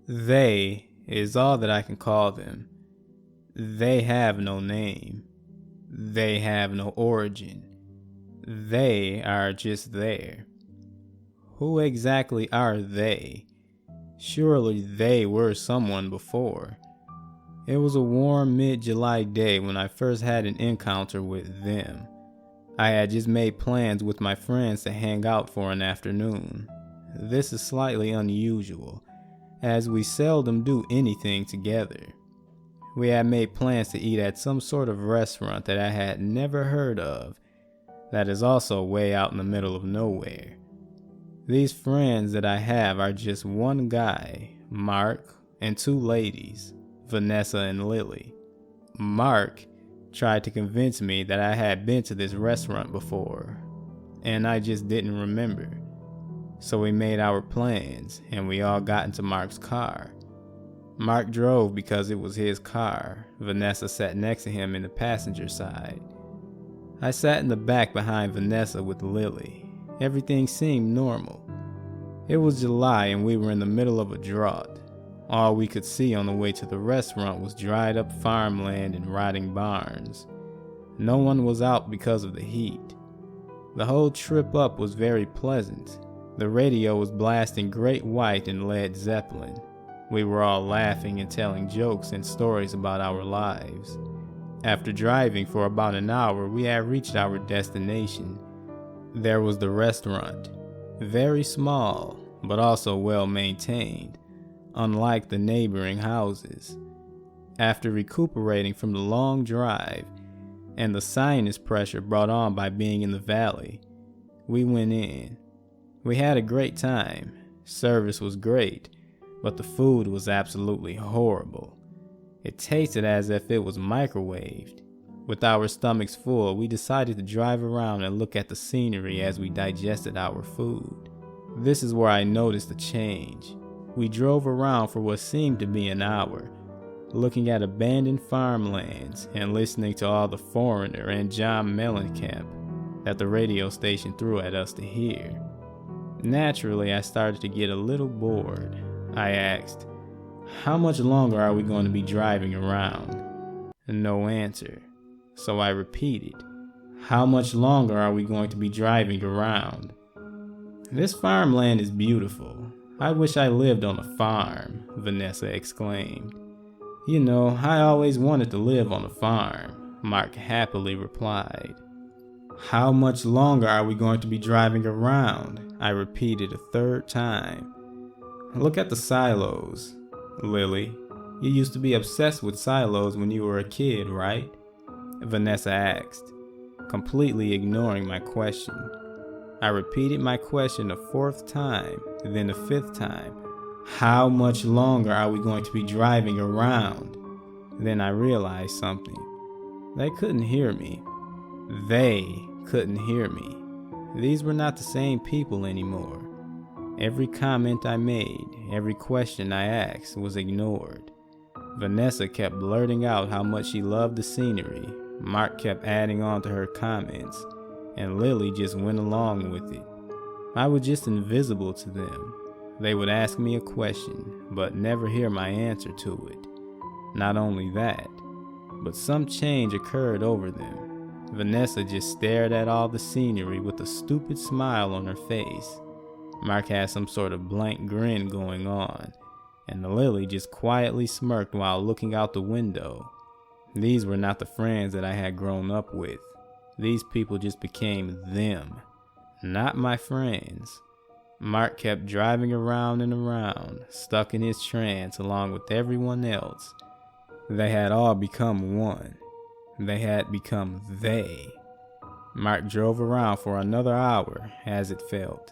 They is all that I can call them. They have no name. They have no origin. They are just there. Who exactly are they? Surely they were someone before. It was a warm mid-July day when I first had an encounter with them. I had just made plans with my friends to hang out for an afternoon. This is slightly unusual, as we seldom do anything together. We had made plans to eat at some sort of restaurant that I had never heard of, that is also way out in the middle of nowhere. These friends that I have are just one guy, Mark, and two ladies, Vanessa and Lily. Mark tried to convince me that I had been to this restaurant before, and I just didn't remember. So we made our plans, and we all got into Mark's car. Mark drove because it was his car. Vanessa sat next to him in the passenger side. I sat in the back behind Vanessa with Lily. Everything seemed normal. It was July and we were in the middle of a drought. All we could see on the way to the restaurant was dried up farmland and rotting barns. No one was out because of the heat. The whole trip up was very pleasant. The radio was blasting Great White and Led Zeppelin. We were all laughing and telling jokes and stories about our lives. After driving for about an hour, we had reached our destination. There was the restaurant. Very small, but also well maintained, unlike the neighboring houses. After recuperating from the long drive and the sinus pressure brought on by being in the valley, we went in. We had a great time. Service was great, but the food was absolutely horrible. It tasted as if it was microwaved. With our stomachs full, we decided to drive around and look at the scenery as we digested our food. This is where I noticed a change. We drove around for what seemed to be an hour, looking at abandoned farmlands and listening to all the Foreigner and John Mellencamp that the radio station threw at us to hear. Naturally, I started to get a little bored. I asked, "How much longer are we going to be driving around?" No answer. So I repeated, "How much longer are we going to be driving around?" "This farmland is beautiful. I wish I lived on a farm," Vanessa exclaimed. "You know, I always wanted to live on a farm," Mark happily replied. "How much longer are we going to be driving around?" I repeated a third time. "Look at the silos. Lily, you used to be obsessed with silos when you were a kid, right?" Vanessa asked, completely ignoring my question. I repeated my question a fourth time, then a fifth time. "How much longer are we going to be driving around?" Then I realized something. They couldn't hear me. They couldn't hear me. These were not the same people anymore. Every comment I made, every question I asked was ignored. Vanessa kept blurting out how much she loved the scenery. Mark kept adding on to her comments, and Lily just went along with it. I was just invisible to them. They would ask me a question, but never hear my answer to it. Not only that, but some change occurred over them. Vanessa just stared at all the scenery with a stupid smile on her face. Mark had some sort of blank grin going on, and Lily just quietly smirked while looking out the window. These were not the friends that I had grown up with. These people just became them, not my friends. Mark kept driving around and around, stuck in his trance along with everyone else. They had all become one. They had become they. Mark drove around for another hour, as it felt.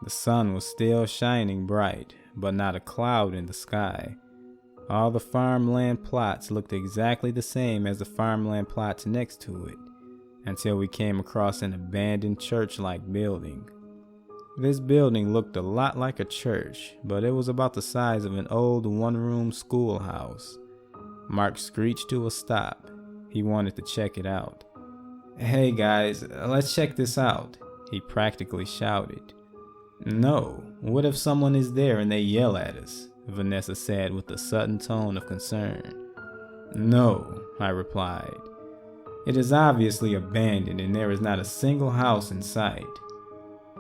The sun was still shining bright, but not a cloud in the sky. All the farmland plots looked exactly the same as the farmland plots next to it, until we came across an abandoned church-like building. This building looked a lot like a church, but it was about the size of an old one-room schoolhouse. Mark screeched to a stop. He wanted to check it out. "Hey guys, let's check this out," he practically shouted. "No, what if someone is there and they yell at us?" Vanessa said with a sudden tone of concern. No, I replied. It is obviously abandoned and there is not a single house in sight.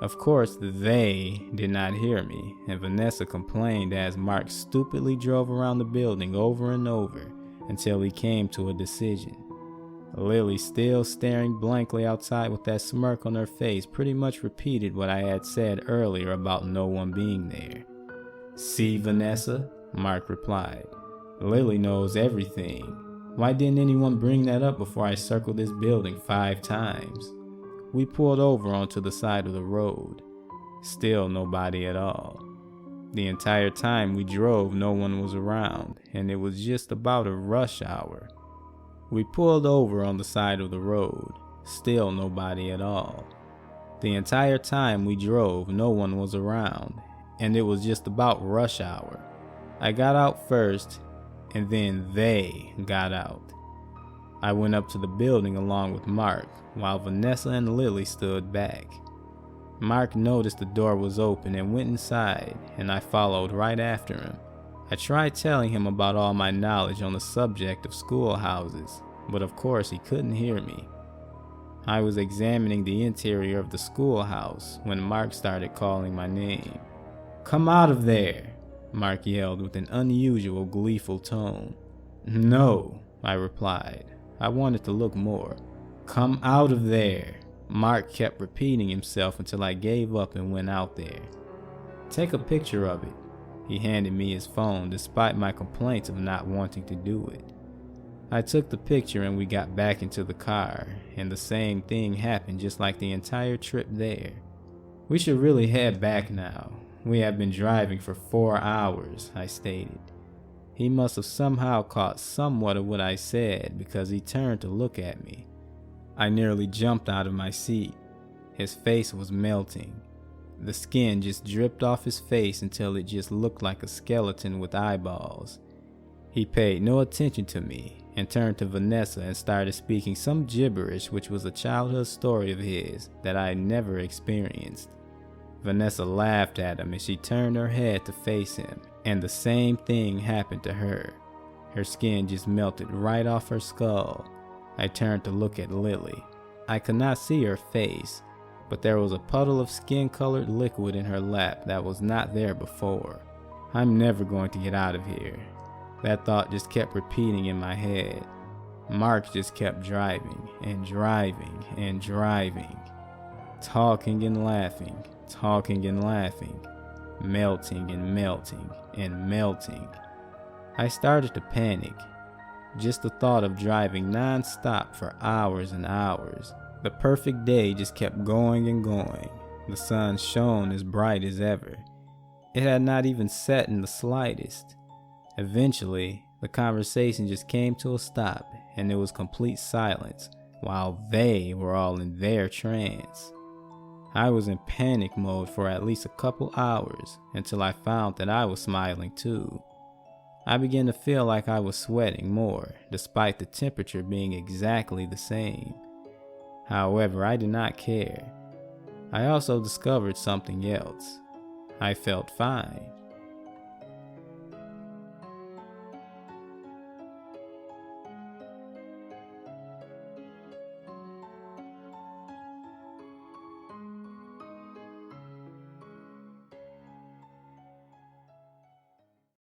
Of course, they did not hear me, and Vanessa complained as Mark stupidly drove around the building over and over until he came to a decision. Lily, still staring blankly outside with that smirk on her face, pretty much repeated what I had said earlier about no one being there. See, Vanessa? Mark replied. Lily knows everything. Why didn't anyone bring that up before I circled this building 5 times? We pulled over onto the side of the road. Still nobody at all. The entire time we drove, no one was around, and it was just about a rush hour. We pulled over on the side of the road. Still nobody at all. The entire time we drove, no one was around, and it was just about rush hour. I got out first, and then they got out. I went up to the building along with Mark, while Vanessa and Lily stood back. Mark noticed the door was open and went inside, and I followed right after him. I tried telling him about all my knowledge on the subject of schoolhouses, but of course he couldn't hear me. I was examining the interior of the schoolhouse when Mark started calling my name. Come out of there, Mark yelled with an unusual gleeful tone. No, I replied. I wanted to look more. Come out of there. Mark kept repeating himself until I gave up and went out there. Take a picture of it. He handed me his phone despite my complaints of not wanting to do it. I took the picture and we got back into the car, and the same thing happened just like the entire trip there. We should really head back now. We have been driving for 4 hours, I stated. He must have somehow caught somewhat of what I said because he turned to look at me. I nearly jumped out of my seat. His face was melting. The skin just dripped off his face until it just looked like a skeleton with eyeballs. He paid no attention to me and turned to Vanessa and started speaking some gibberish which was a childhood story of his that I had never experienced. Vanessa laughed at him and she turned her head to face him, and the same thing happened to her. Her skin just melted right off her skull. I turned to look at Lily. I could not see her face, but there was a puddle of skin-colored liquid in her lap that was not there before. I'm never going to get out of here. That thought just kept repeating in my head. Mark just kept driving and driving and driving, talking and laughing, melting and melting and melting. I started to panic. Just the thought of driving non-stop for hours and hours. The perfect day just kept going and going. The sun shone as bright as ever. It had not even set in the slightest. Eventually, the conversation just came to a stop and it was complete silence while they were all in their trance. I was in panic mode for at least a couple hours until I found that I was smiling too. I began to feel like I was sweating more, despite the temperature being exactly the same. However, I did not care. I also discovered something else. I felt fine.